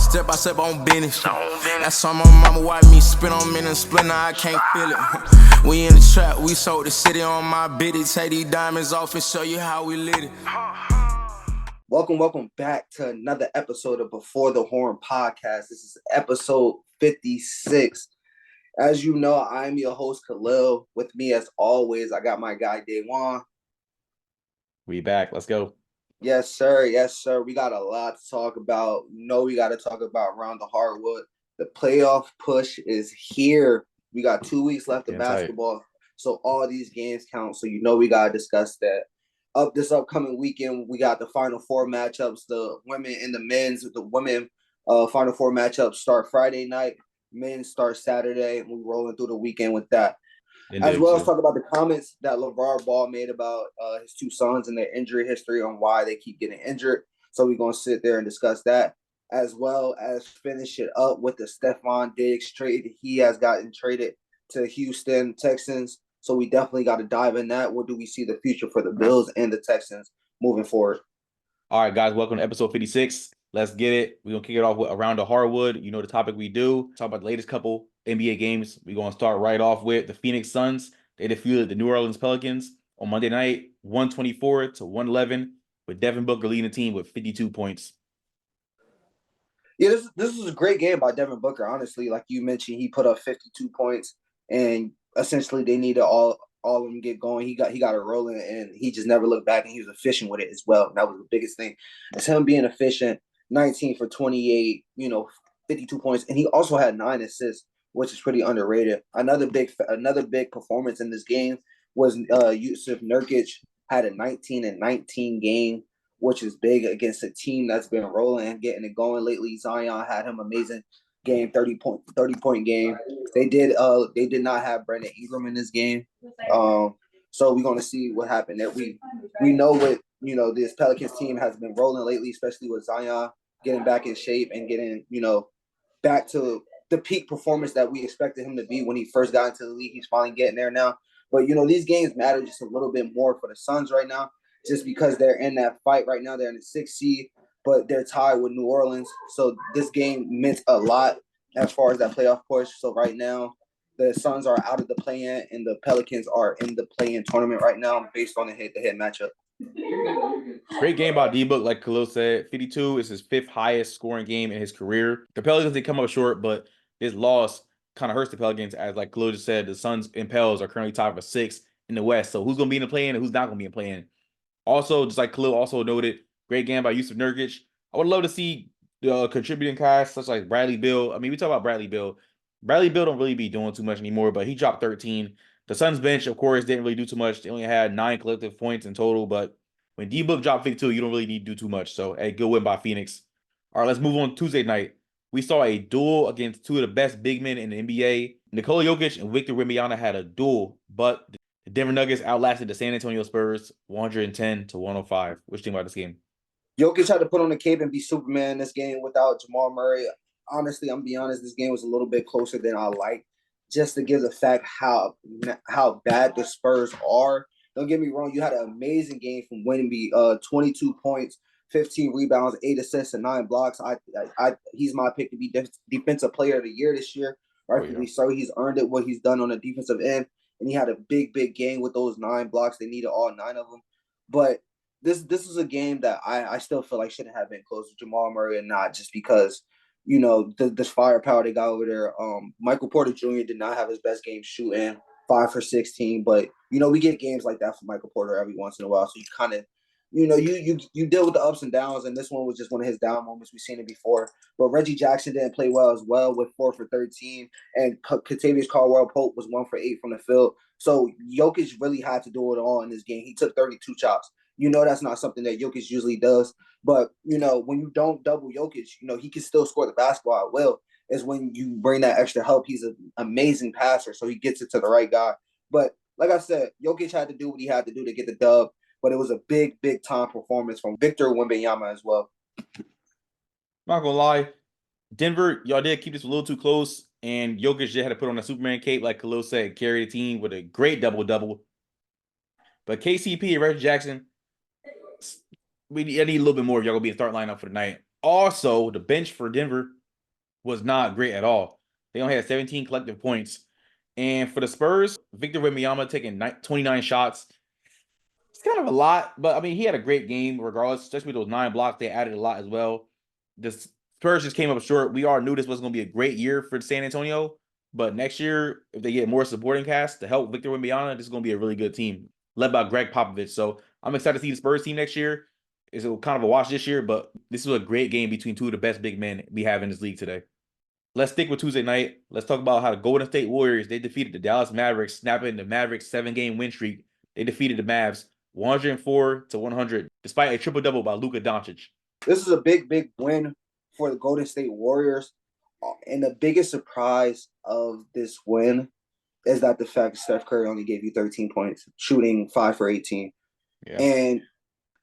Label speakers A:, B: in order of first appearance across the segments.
A: Step by step on business. That's on my mama, watch me spin on me and split, now I can't feel it. We in the trap, we sold the city on my biddy. Take these diamonds off and show you how we lit it.
B: Welcome back to another episode of Before the Horn podcast. This is episode 56. As you know, I'm your host, Khalil. With me, as always, I got my guy, Daywan.
C: We back. Let's go.
B: Yes, sir. Yes, sir. We got a lot to talk about. We got to talk about around the Hardwood. The playoff push is here. We got 2 weeks left of basketball, so all these games count. So we got to discuss that. This upcoming weekend, we got the Final Four matchups, the women and the men's. The women Final Four matchups start Friday night. Men start Saturday, and we're rolling through the weekend with that. As well as talk about the comments that LaVar Ball made about his two sons and their injury history on why they keep getting injured. So we're going to sit there and discuss that, as well as finish it up with the Stefon Diggs trade. He has gotten traded to Houston Texans. So we definitely got to dive in that. What do we see the future for the Bills and the Texans moving forward?
C: All right, guys, welcome to episode 56. Let's get it. We're going to kick it off with Around the Hardwood. You know the topic we do. Talk about the latest couple NBA games. We're going to start right off with the Phoenix Suns. They defeated the New Orleans Pelicans on Monday night, 124-111, with Devin Booker leading the team with 52 points.
B: Yeah, this was a great game by Devin Booker, honestly. Like you mentioned, he put up 52 points, and essentially they needed all of them get going. He got it rolling, and he just never looked back, and he was efficient with it as well. And that was the biggest thing. It's him being efficient, 19 for 28, 52 points, and he also had 9 assists, which is pretty underrated. Another big performance in this game was Yusuf Nurkic had a 19-19 game, which is big against a team that's been rolling and getting it going lately. Zion had him amazing game, 30-point game. They did not have Brandon Ingram in this game. So we're gonna see what happened there. We know what this Pelicans team has been rolling lately, especially with Zion getting back in shape and getting, back to the peak performance that we expected him to be when he first got into the league. He's finally getting there now. But these games matter just a little bit more for the Suns right now, just because they're in that fight right now. They're in the 6th seed, but they're tied with New Orleans. So this game meant a lot as far as that playoff push. So right now, the Suns are out of the play-in, and the Pelicans are in the play-in tournament right now based on the head-to-head matchup.
C: Great game by D-Book, like Khalil said. 52 is his 5th highest scoring game in his career. The Pelicans did come up short, but this loss kind of hurts the Pelicans. As like Khalil just said, the Suns and Pels are currently tied for 6th in the West. So who's going to be in the play-in and who's not going to be in the play-in? Also, just like Khalil also noted, great game by Yusuf Nurkic. I would love to see the contributing cast such like Bradley Beal. I mean, we talk about Bradley Beal. Bradley Beal don't really be doing too much anymore, but he dropped 13. The Suns bench, of course, didn't really do too much. They only had 9 collective points in total, but when D-Book dropped 52, you don't really need to do too much. So, a good win by Phoenix. All right, let's move on to Tuesday night. We saw a duel against 2 of the best big men in the NBA. Nikola Jokic and Victor Wembanyama had a duel, but the Denver Nuggets outlasted the San Antonio Spurs 110-105. What do you think about this game?
B: Jokic had to put on the cape and be Superman in this game without Jamal Murray. Honestly, I'm going to be honest, this game was a little bit closer than I like, just to give the fact how bad the Spurs are. Don't get me wrong, you had an amazing game from Wemby, 22 points, 15 rebounds, 8 assists, and 9 blocks. He's my pick to be defensive player of the year this year. Rightfully so. He's earned it, what he's done on the defensive end, and he had a big game with those 9 blocks. They needed all 9 of them. But this is a game that I still feel like shouldn't have been close to Jamal Murray or not, just because this firepower they got over there. Michael Porter Jr. did not have his best game shooting, 5 for 16, but we get games like that from Michael Porter every once in a while. So you kind of you deal with the ups and downs, and this one was just one of his down moments. We've seen it before. But Reggie Jackson didn't play well as well with 4 for 13, and Kentavious Caldwell-Pope was 1 for 8 from the field. So Jokic really had to do it all in this game. He took 32 chops. That's not something that Jokic usually does. But, when you don't double Jokic, he can still score the basketball at will. Is when you bring that extra help. He's an amazing passer, so he gets it to the right guy. But like I said, Jokic had to do what he had to do to get the dub. But it was a big time performance from Victor Wembanyama as well.
C: Not gonna lie, Denver, y'all did keep this a little too close, and Jokic just had to put on a Superman cape, like Khalil said, carry the team with a great double-double. But KCP and Reggie Jackson, I need a little bit more if y'all gonna be in start lineup for the night. Also, the bench for Denver was not great at all. They only had 17 collective points. And for the Spurs, Victor Wembanyama taking 29 shots. It's kind of a lot, but I mean, he had a great game regardless, especially with those 9 blocks. They added a lot as well. The Spurs just came up short. We all knew this was going to be a great year for San Antonio, but next year, if they get more supporting cast to help Victor Wembanyama, this is going to be a really good team led by Greg Popovich. So I'm excited to see the Spurs team next year. It's kind of a wash this year, but this was a great game between two of the best big men we have in this league today. Let's stick with Tuesday night. Let's talk about how the Golden State Warriors, they defeated the Dallas Mavericks, snapping the Mavericks 7-game win streak. They defeated the Mavs 104-100, despite a triple-double by Luka Doncic.
B: This is a big win for the Golden State Warriors. And the biggest surprise of this win is that the fact Steph Curry only gave you 13 points, shooting 5 for 18. Yeah. And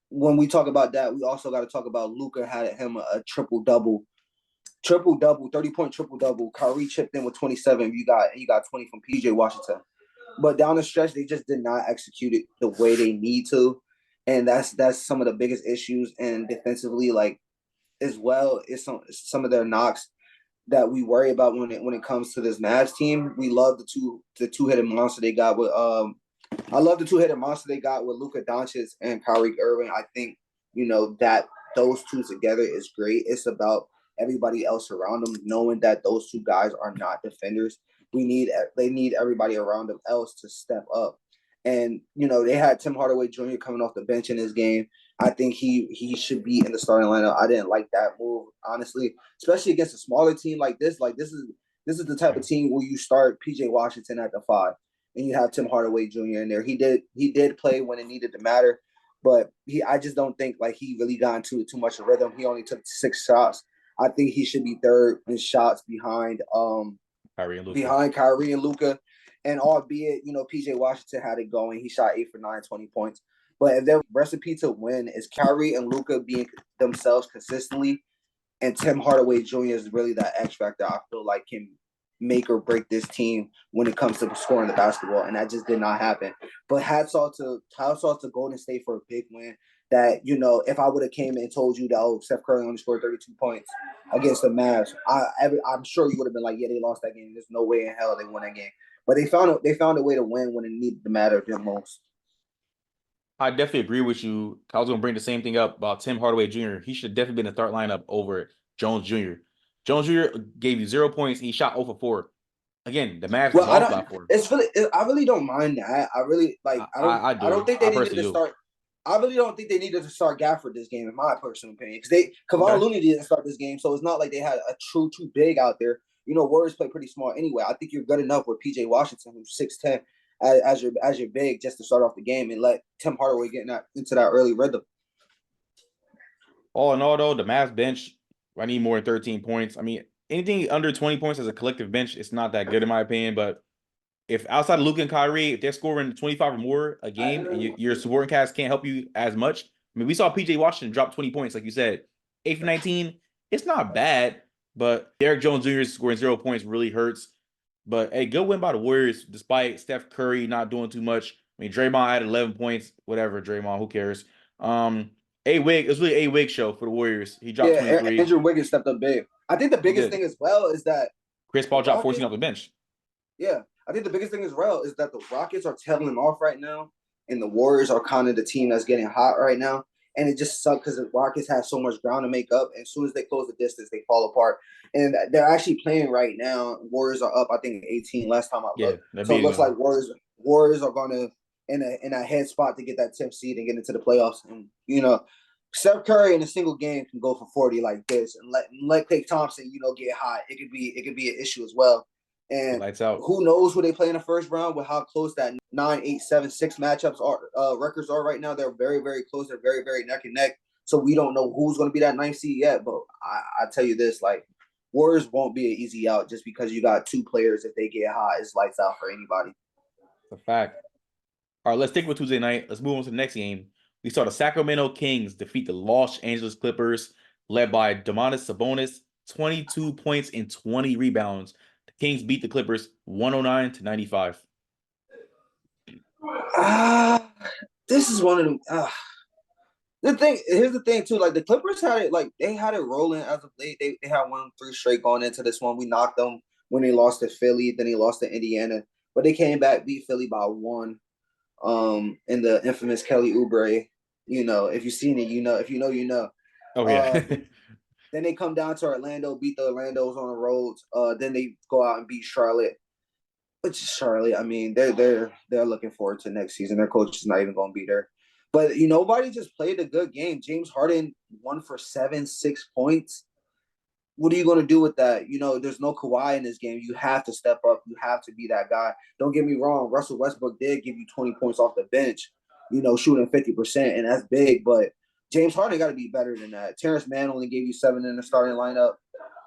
B: when we talk about that, we also got to talk about Luka had him a triple-double, 30-point triple-double. Kyrie chipped in with 27. You got 20 from PJ Washington. But down the stretch, they just did not execute it the way they need to. And that's some of the biggest issues. And defensively, like, as well, is some of their knocks that we worry about when it comes to this Mavs team. We love the two-headed monster they got with I love the two-headed monster they got with Luka Doncic and Kyrie Irving. I think, that those two together is great. It's about everybody else around them, knowing that those two guys are not defenders. They need everybody around them else to step up. And, they had Tim Hardaway Jr. coming off the bench in this game. I think he should be in the starting lineup. I didn't like that move, honestly, especially against a smaller team like this. Like, this is the type of team where you start PJ Washington at the 5 and you have Tim Hardaway Jr. in there. He did play when it needed to matter, but I just don't think like he really got into too much of rhythm. He only took 6 shots. I think he should be third in shots behind Kyrie and Luka. And albeit, PJ Washington had it going. He shot 8 for 9, 20 points. But if their recipe to win is Kyrie and Luka being themselves consistently, and Tim Hardaway Jr. is really that X factor, I feel like can make or break this team when it comes to scoring the basketball. And that just did not happen. But hats off to Golden State for a big win. That, if I would have came and told you that, Steph Curry only scored 32 points against the Mavs, I'm sure you would have been like, yeah, they lost that game. There's no way in hell they won that game. But they found a way to win when it needed to matter the most.
C: I definitely agree with you. I was going to bring the same thing up about Tim Hardaway Jr. He should definitely been in the start lineup over Jones Jr. Jones Jr. gave you 0 points. He shot 0 for 4. Again, the Mavs lost by 4.
B: I really don't mind that. I really like. I don't think they needed to start. I really don't think they needed to start Gafford this game, in my personal opinion, because Kevon Looney didn't start this game, so it's not like they had a true too big out there. Warriors play pretty small anyway. I think you're good enough with PJ Washington, who's 6'10", as your big, just to start off the game and let Tim Hardaway get into that early rhythm.
C: All in all, though, the Mavs bench, I need more than 13 points. I mean, anything under 20 points as a collective bench, it's not that good in my opinion. But if outside of Luka and Kyrie, if they're scoring 25 or more a game and your supporting cast can't help you as much, I mean, we saw PJ Washington drop 20 points, like you said, 8 for 19. It's not bad, but Derrick Jones Jr. scoring 0 points really hurts. But a good win by the Warriors, despite Steph Curry not doing too much. I mean, Draymond had 11 points. Whatever, Draymond, who cares? It was really a Wig show for the Warriors. He dropped 23.
B: Andrew Wiggins stepped up big. I think the biggest thing as well is that
C: Chris Paul dropped 14 off the bench.
B: Yeah, I think the biggest thing as well is that the Rockets are tailing off right now, and the Warriors are kind of the team that's getting hot right now. And it just sucks because the Rockets have so much ground to make up. And as soon as they close the distance, they fall apart. And they're actually playing right now. Warriors are up, I think, 18 last time I looked. So it looks like Warriors are going to in a head spot to get that 10th seed and get into the playoffs. And, Steph Curry in a single game can go for 40 like this. And let Klay Thompson, get hot. It could be an issue as well. And who knows who they play in the first round with how close that 9-8-7-6 matchups are records are right now. They're very, very close. They're very, very neck and neck. So we don't know who's going to be that 9th seed yet. But I tell you this, like, Warriors won't be an easy out just because you got 2 players. If they get hot, it's lights out for anybody.
C: It's a fact. All right, let's stick with Tuesday night. Let's move on to the next game. We saw the Sacramento Kings defeat the Los Angeles Clippers, led by Domantas Sabonis, 22 points and 20 rebounds. Kings beat the Clippers 109-95.
B: This is one of them. Here's the thing too. Like the Clippers had it, like they had it rolling as of late. They had won 3 straight going into this one. We knocked them when they lost to Philly, then they lost to Indiana, but they came back, beat Philly by 1. In the infamous Kelly Oubre. You know, if you've seen it, you know. If you know, you know.
C: Oh yeah.
B: Then they come down to Orlando, beat the Orlandos on the roads. Then they go out and beat Charlotte. Which is Charlotte. I mean, they're looking forward to next season. Their coach is not even going to be there. But nobody just played a good game. James Harden 1 for 7, 6 points. What are you going to do with that? There's no Kawhi in this game. You have to step up. You have to be that guy. Don't get me wrong. Russell Westbrook did give you 20 points off the bench, shooting 50%, and that's big. But James Harden got to be better than that. Terrence Mann only gave you 7 in the starting lineup.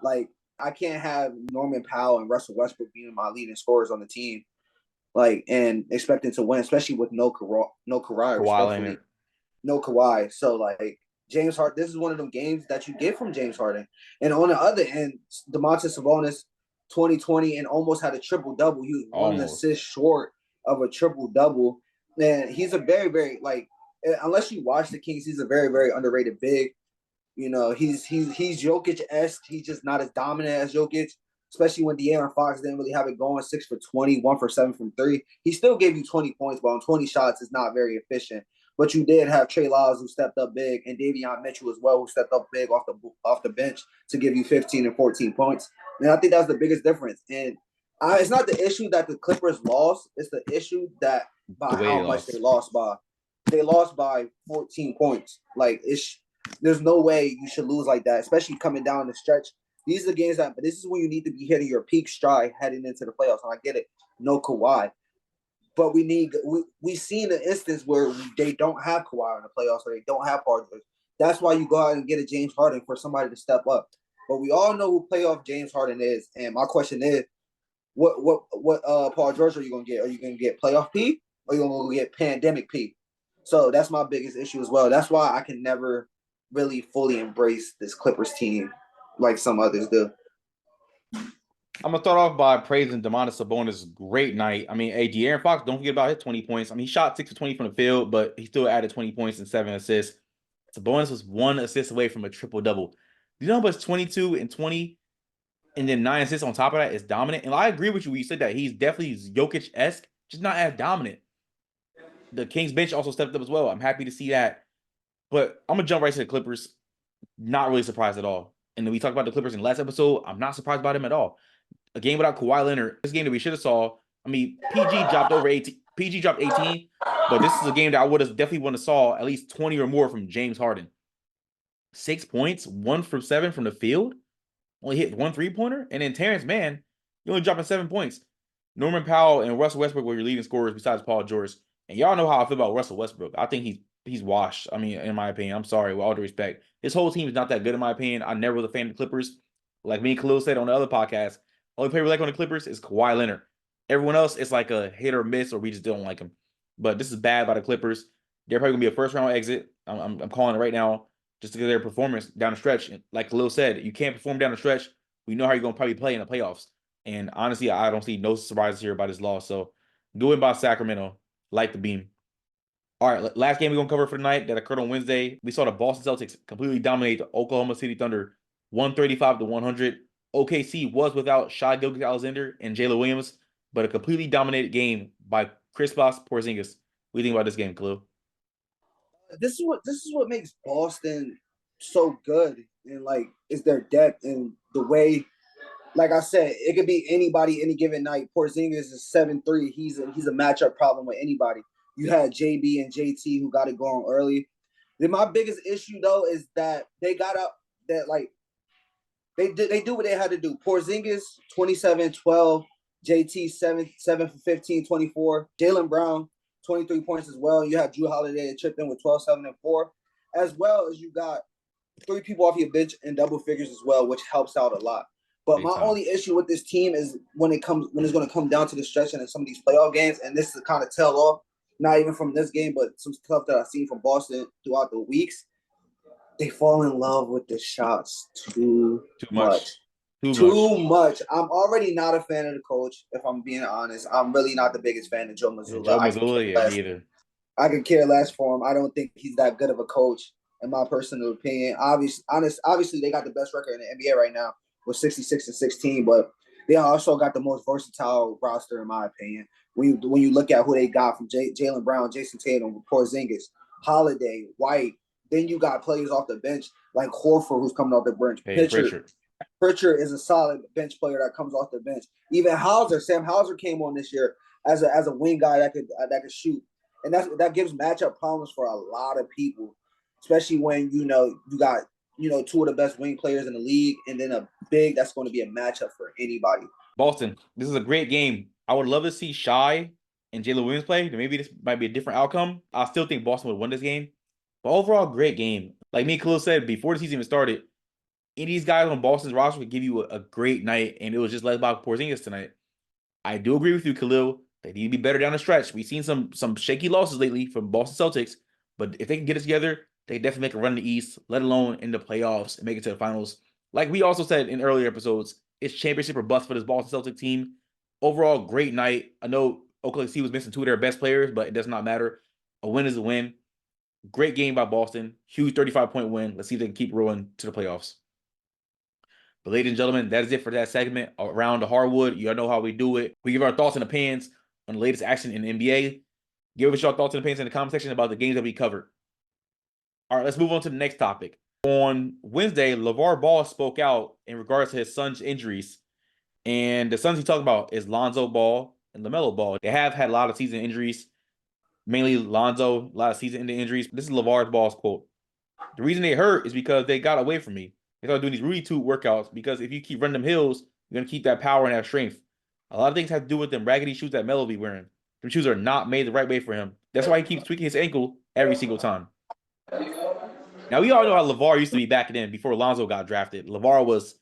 B: Like, I can't have Norman Powell and Russell Westbrook being my leading scorers on the team, and expecting to win, especially with no Kawhi, respectfully. No Kawhi. So, James Harden, this is one of them games that you get from James Harden. And on the other end, Domantas Sabonis, 2020, and almost had a triple-double. He was one assist short of a triple-double. And he's a very, very, unless you watch the Kings, he's a very, very underrated big. He's Jokic-esque. He's just not as dominant as Jokic, especially when De'Aaron Fox didn't really have it going, 6 for 20, 1 for 7 from 3. He still gave you 20 points, but on 20 shots is not very efficient. But you did have Trey Lyles, who stepped up big, and Davion Mitchell as well, who stepped up big off the bench to give you 15 and 14 points. And I think that's the biggest difference. And it's not the issue that the Clippers lost; it's the issue that by how much they lost by. They lost by 14 points. There's no way you should lose like that, especially coming down the stretch. These are the games but this is when you need to be hitting your peak stride heading into the playoffs. And I get it, no Kawhi. But we seen an instance where they don't have Kawhi in the playoffs, or they don't have Paul George. That's why you go out and get a James Harden for somebody to step up. But we all know who playoff James Harden is. And my question is, what Paul George are you gonna get? Are you gonna get playoff P, or are you gonna get pandemic P? So that's my biggest issue as well. That's why I can never really fully embrace this Clippers team like some others do.
C: I'm going to start off by praising Domantas Sabonis' great night. I mean, De'Aaron Fox, don't forget about his 20 points. I mean, he shot 6 for 20 from the field, but he still added 20 points and 7 assists. Sabonis was 1 assist away from a triple-double. Do you know how much 22 and 20 and then 9 assists on top of that is dominant? And I agree with you when you said that. He's definitely Jokic-esque, just not as dominant. The Kings bench also stepped up as well. I'm happy to see that. But I'm going to jump right to the Clippers. Not really surprised at all. And then we talked about the Clippers in the last episode. I'm not surprised by them at all. A game without Kawhi Leonard. This game that we should have saw. I mean, PG dropped over 18. PG dropped 18, but this is a game that I would have definitely want to saw at least 20 or more from James Harden. 6 points, 1 from 7 from the field. Only hit 1 3-pointer. And then Terrence Mann, you only dropping 7 points. Norman Powell and Russell Westbrook were your leading scorers besides Paul George. And y'all know how I feel about Russell Westbrook. I think he's washed. I mean, in my opinion, I'm sorry, with all due respect. His whole team is not that good in my opinion. I never was a fan of the Clippers. Like me and Khalil said on the other podcast, only player we like on the Clippers is Kawhi Leonard. Everyone else is like a hit or miss, or we just don't like him. But this is bad by the Clippers. They're probably gonna be a first-round exit. I'm calling it right now, just because of their performance down the stretch. And like Khalil said, you can't perform down the stretch. We know how you're gonna probably play in the playoffs. And honestly, I don't see no surprises here by this loss. So doing by Sacramento, like the beam. All right, last game we're going to cover for tonight that occurred on Wednesday. We saw the Boston Celtics completely dominate the Oklahoma City Thunder 135-100. OKC was without Shai Gilgeous-Alexander and Jalen Williams, but a completely dominated game by Kristaps Porzingis. What do you think about this game, Khalil?
B: This is what makes Boston so good, and is their depth and the way. Like I said, it could be anybody any given night. Porzingis is 7'3". He's a matchup problem with anybody. You had JB and JT who got it going early. Then my biggest issue though is that they got up that they do what they had to do. Porzingis 27-12, JT 7 for 15, 24. Jaylen Brown 23 points as well. You have Drew Holiday that chipped in with 12, 7, and 4, as well as you got 3 people off your bench in double figures as well, which helps out a lot. But my only issue with this team is when it's going to come down to the stretch and in some of these playoff games, and this is kind of tell off, not even from this game, but some stuff that I've seen from Boston throughout the weeks. They fall in love with the shots too much. Too much. I'm already not a fan of the coach, if I'm being honest. I'm really not the biggest fan of Joe Mazzulla.
C: Yeah, Joe Mazzulla, yeah, neither.
B: I could care less for him. I don't think he's that good of a coach. in my personal opinion. Obviously, they got the best record in the NBA right now with 66-16, but they also got the most versatile roster, in my opinion. When you look at who they got from Jaylen Brown, Jason Tatum, Porzingis, Holiday, White, then you got players off the bench like Horford, who's coming off the bench.
C: Hey,
B: Pritchard is a solid bench player that comes off the bench. Even Sam Hauser came on this year as a wing guy that could shoot, and that gives matchup problems for a lot of people, especially when you got two of the best wing players in the league, and then a big that's going to be a matchup for anybody.
C: Boston, this is a great game. I would love to see Shai and Jalen Williams play. Maybe this might be a different outcome. I still think Boston would win this game. But overall, great game. Like me and Khalil said, before the season even started, any of these guys on Boston's roster could give you a great night, and it was just led by Porzingis tonight. I do agree with you, Khalil. They need to be better down the stretch. We've seen some shaky losses lately from Boston Celtics, but if they can get it together, they definitely make a run in the East, let alone in the playoffs and make it to the finals. Like we also said in earlier episodes, it's championship or bust for this Boston Celtic team. Overall, great night. I know Oklahoma City was missing two of their best players, but it does not matter. A win is a win. Great game by Boston. Huge 35-point win. Let's see if they can keep rolling to the playoffs. But ladies and gentlemen, that is it for that segment around the hardwood. You all know how we do it. We give our thoughts and opinions on the latest action in the NBA. Give us your thoughts and opinions in the comment section about the games that we covered. All right, let's move on to the next topic. On Wednesday, LaVar Ball spoke out in regards to his son's injuries. And the sons he talked about is Lonzo Ball and LaMelo Ball. They have had a lot of season injuries, mainly Lonzo, a lot of season-ending injuries. This is LaVar Ball's quote. The reason they hurt is because they got away from me. They started doing these Rudy Tube workouts because if you keep running them hills, you're going to keep that power and that strength. A lot of things have to do with them raggedy shoes that Melo be wearing. Them shoes are not made the right way for him. That's why he keeps tweaking his ankle every single time. Now, we all know how LaVar used to be back then before Lonzo got drafted. LaVar was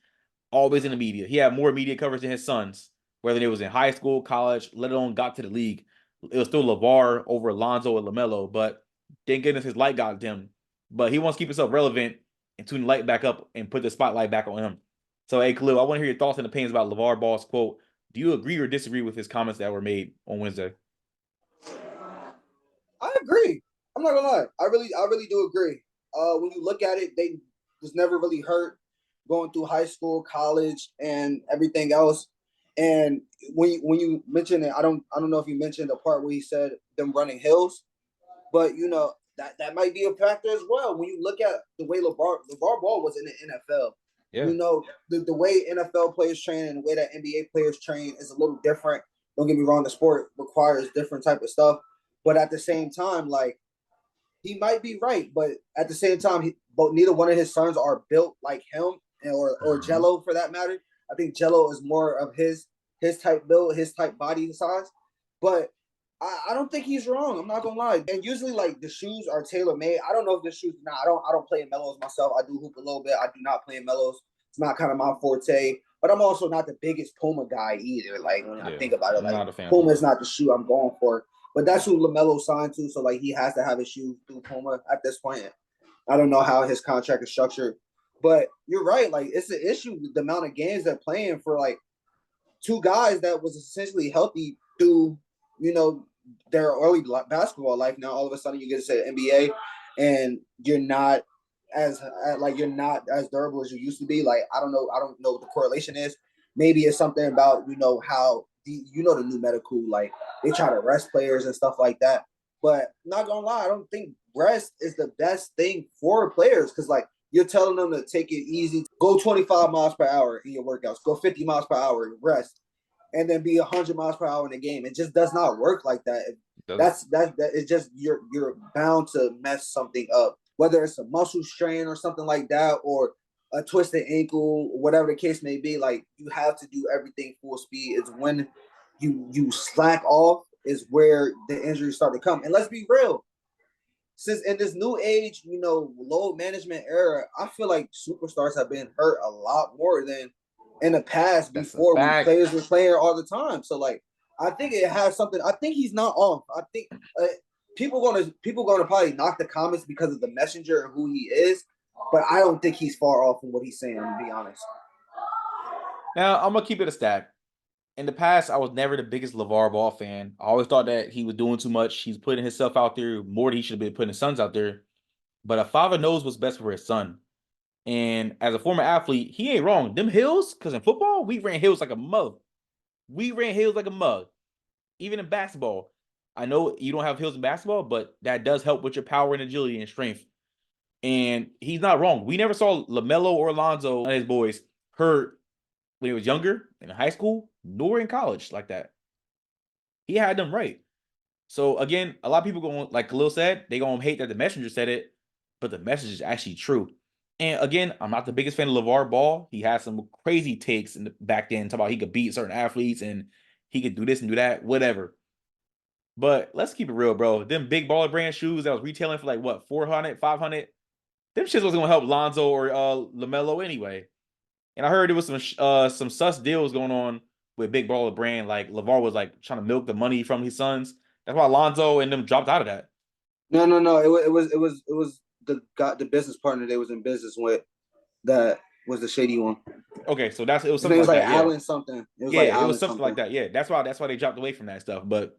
C: always in the media. He had more media coverage than his sons, whether it was in high school, college, let alone got to the league. It was still LaVar over Lonzo and LaMelo, but thank goodness his light got dim. But he wants to keep himself relevant and tune the light back up and put the spotlight back on him. So, hey, Khalil, I want to hear your thoughts and opinions about LaVar Ball's quote. Do you agree or disagree with his comments that were made on Wednesday?
B: I agree. I'm not gonna lie. I really do agree. When you look at it, they was never really hurt going through high school, college, and everything else. And when you mentioned it, I don't know if you mentioned the part where he said them running hills, but that might be a factor as well. When you look at the way LaVar Ball was in the NFL, the way NFL players train and the way that NBA players train is a little different. Don't get me wrong, the sport requires different type of stuff, but at the same time, like he might be right, but at the same time, neither one of his sons are built like him or Jello for that matter. I think Jello is more of his type build, his type body size, but I don't think he's wrong. I'm not gonna lie. And usually, like the shoes are tailor made. I don't know if the shoes. I don't play in mellows myself. I do hoop a little bit. I do not play in mellows. It's not kind of my forte. But I'm also not the biggest Puma guy either. Like when I think about it, like Puma is not the shoe I'm going for. But that's who LaMelo signed to. So like he has to have his shoes through Puma at this point. I don't know how his contract is structured, but you're right. Like it's an issue with the amount of games they're playing for like two guys that was essentially healthy through their early basketball life. Now all of a sudden you get to say NBA, and you're not as durable as you used to be. Like I don't know what the correlation is. Maybe it's something about how the new medical, like they try to rest players and stuff like that. But not gonna lie, I don't think rest is the best thing for players because like you're telling them to take it easy, go 25 miles per hour in your workouts, go 50 miles per hour, rest, and then be 100 miles per hour in the game. It just does not work like that. That's it's just you're bound to mess something up, whether it's a muscle strain or something like that, or a twisted ankle, whatever the case may be. Like you have to do everything full speed. It's when you slack off is where the injuries start to come. And let's be real, since in this new age, load management era, I feel like superstars have been hurt a lot more than in the past before when players were playing all the time. So like, I think it has something. I think he's not off. I think people gonna probably knock the comments because of the messenger and who he is, but I don't think he's far off from what he's saying. To be honest.
C: Now I'm gonna keep it a stack. In the past, I was never the biggest LaVar Ball fan. I always thought that he was doing too much. He's putting himself out there more than he should have been putting his sons out there. but a father knows what's best for his son. And as a former athlete, he ain't wrong. Them hills, because in football, we ran hills like a mug. We ran hills like a mug. Even in basketball. I know you don't have hills in basketball, but that does help with your power and agility and strength. And he's not wrong. We never saw LaMelo or Alonzo and his boys hurt when he was younger in high school, nor in college like that. He had them right. So again, a lot of people going, like Khalil said, they gonna hate that the messenger said it, but the message is actually true. And again, I'm not the biggest fan of LaVar Ball. He had some crazy takes in the back then, talking about he could beat certain athletes and he could do this and do that, whatever. But let's keep it real, bro. Them big baller brand shoes that was retailing for like what, 400, 500. Them shits was gonna help Lonzo or LaMelo anyway. And I heard there was some sus deals going on with big baller brand. Like LaVar was like trying to milk the money from his sons. That's why Lonzo and them dropped out of that.
B: No. It was the business partner they was in business with that was the shady one.
C: Okay, so it was
B: His
C: something
B: name was
C: like
B: like
C: that. Yeah,
B: Allen something. It was
C: yeah,
B: like
C: it
B: Allen
C: was something like
B: something.
C: that. Yeah, that's why they dropped away from that stuff. But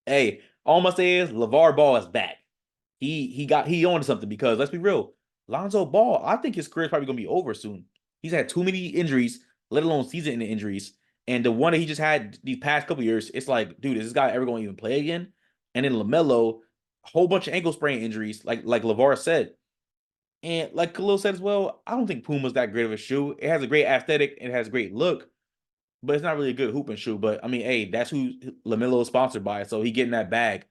C: hey, all I'm gonna say is LaVar Ball is back. He owned something because let's be real, Lonzo Ball, I think his career is probably gonna be over soon. He's had too many injuries, let alone season-ending injuries. And the one that he just had these past couple years, it's like, dude, is this guy ever going to even play again? And then LaMelo, a whole bunch of ankle sprain injuries, like LaVar said. And like Khalil said as well, I don't think Puma's that great of a shoe. It has a great aesthetic, it has a great look, but it's not really a good hooping shoe. But I mean, hey, that's who LaMelo is sponsored by, so he getting that bag.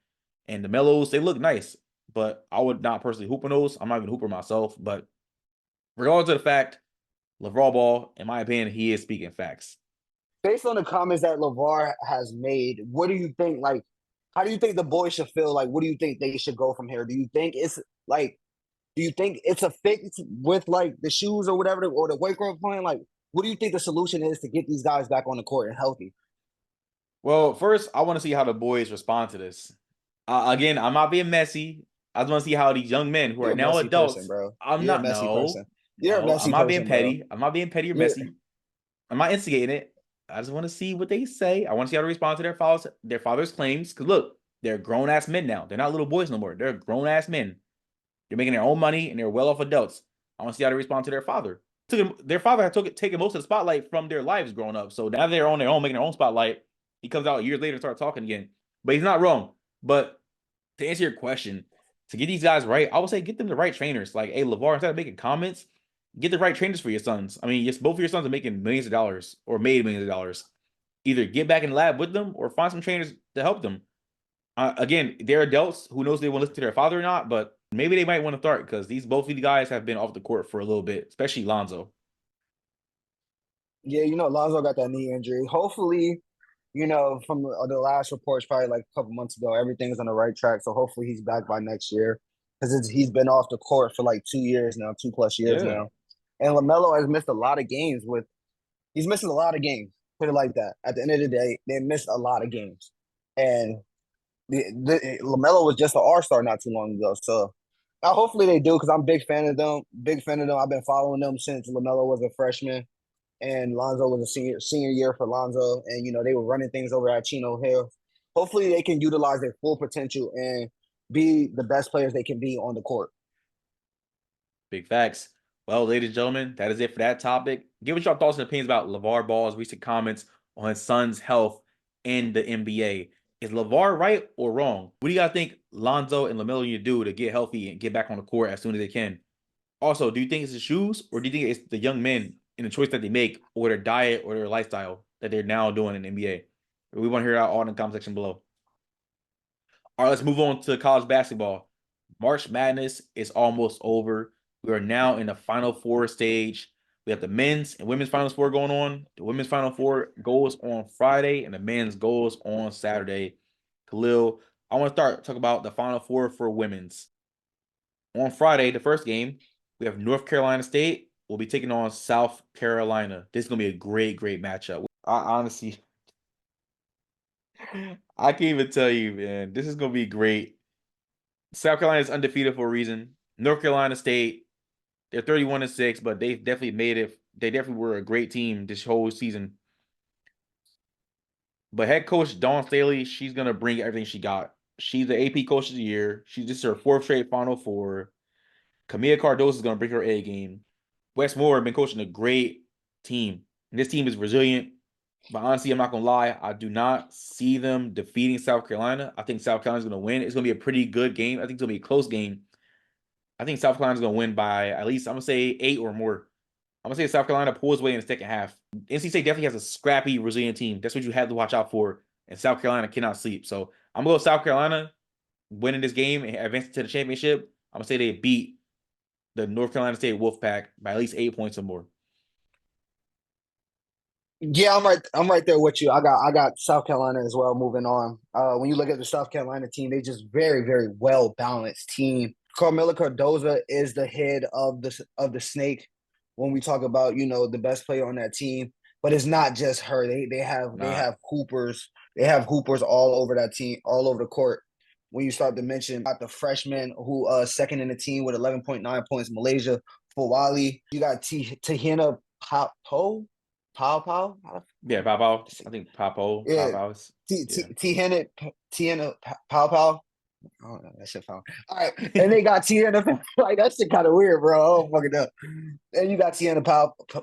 C: And the Melos, they look nice, but I would not personally hoop in those. I'm not even a hooper myself, but regardless of the fact, LaVar Ball, in my opinion, he is speaking facts.
D: Based on the comments that LaVar has made, what do you think? Like, how do you think the boys should feel? Like, what do you think they should go from here? Do you think it's like, do you think it's a fix with like the shoes or whatever, or the weight room plan? Like, what do you think the solution is to get these guys back on the court and healthy?
C: Well, first, I want to see how the boys respond to this. Again, I'm not being messy. I just want to see how these young men who are
D: You're a
C: now
D: messy person,
C: adults.
D: bro.
C: I'm
D: You're a
C: not.
D: messy
C: No,
D: person. You're a
C: no. I'm
D: messy
C: not being
D: person, bro.
C: petty. I'm not being petty or
D: You're
C: messy. I'm not instigating it. I just want to see what they say. I want to see how they respond to their father's claims. Because look, they're grown ass men now. They're not little boys no more. They're grown ass men. They're making their own money and they're well off adults. I want to see how they respond to their father. Their father had taken most of the spotlight from their lives growing up. So now they're on their own, making their own spotlight. He comes out years later and starts talking again. But he's not wrong. But to answer your question, to get these guys right, I would say get them the right trainers. Like, hey, LaVar, instead of making comments, get the right trainers for your sons. I mean, yes, both of your sons are making millions of dollars or made millions of dollars. Either get back in the lab with them or find some trainers to help them. Again, they're adults. Who knows if they want to listen to their father or not, but maybe they might want to start because both of these guys have been off the court for a little bit, especially Lonzo.
D: Yeah, Lonzo got that knee injury. Hopefully, from the last reports, probably like a couple months ago, everything's on the right track. So hopefully he's back by next year because he's been off the court for like 2 years now, 2+ years
C: Yeah,
D: now. And LaMelo has missed a lot of games he's missing a lot of games. Put it like that. At the end of the day, they missed a lot of games. And LaMelo was just an All-Star not too long ago. So hopefully they do because I'm a big fan of them. Big fan of them. I've been following them since LaMelo was a freshman and Lonzo was a senior year for Lonzo, and they were running things over at Chino Hill. Hopefully, they can utilize their full potential and be the best players they can be on the court.
C: big facts. Well, ladies and gentlemen, that is it for that topic. Give us your thoughts and opinions about LaVar Ball's recent comments on his son's health in the NBA. Is LaVar right or wrong? What do you guys think Lonzo and LaMelo need to do to get healthy and get back on the court as soon as they can? Also, do you think it's the shoes or do you think it's the young men and the choice that they make or their diet or their lifestyle that they're now doing in the NBA? We want to hear that all in the comment section below. All right, let's move on to college basketball. March Madness is almost over. We are now in the Final Four stage. We have the men's and women's Final Four going on. The women's Final Four goes on Friday, and the men's goes on Saturday. Khalil, I want to talk about the Final Four for women's. On Friday, the first game, we have North Carolina State. We'll be taking on South Carolina. This is going to be a great, great matchup. I honestly, I can't even tell you, man. This is going to be great. South Carolina is undefeated for a reason. North Carolina State, they're 31-6, but they definitely made it. They definitely were a great team this whole season. But head coach Dawn Staley, she's gonna bring everything she got. She's the AP Coach of the Year. This is her fourth straight Final Four. Camilla Cardoso is going to bring her A game. Wes Moore has been coaching a great team. And this team is resilient. But honestly, I'm not going to lie. I do not see them defeating South Carolina. I think South Carolina's going to win. It's going to be a pretty good game. I think it's going to be a close game. I think South Carolina's going to win by at least, I'm going to say 8 or more. I'm going to say South Carolina pulls away in the second half. NC State definitely has a scrappy, resilient team. That's what you have to watch out for. And South Carolina cannot sleep. So I'm going to go South Carolina winning this game and advancing to the championship. I'm going to say they beat the North Carolina State Wolfpack by at least 8 points or more.
D: Yeah, I'm right there with you. I got South Carolina as well. Moving on. When you look at the South Carolina team, they just very, very well balanced team. Carmela Cardoza is the head of the snake when we talk about, the best player on that team. But it's not just her. They have hoopers. They have hoopers all over that team, all over the court. When you start to mention about the freshman who second in the team with 11.9 points, Malaysia Fawali. You got Tahina Pau.
C: Yeah, Pau. I think Pau.
D: Yeah. Tiana Pau. Oh, that shit found. All right. And they got Tiana. Like, that shit kind of weird, bro. Oh, fucking up. And you got Tiana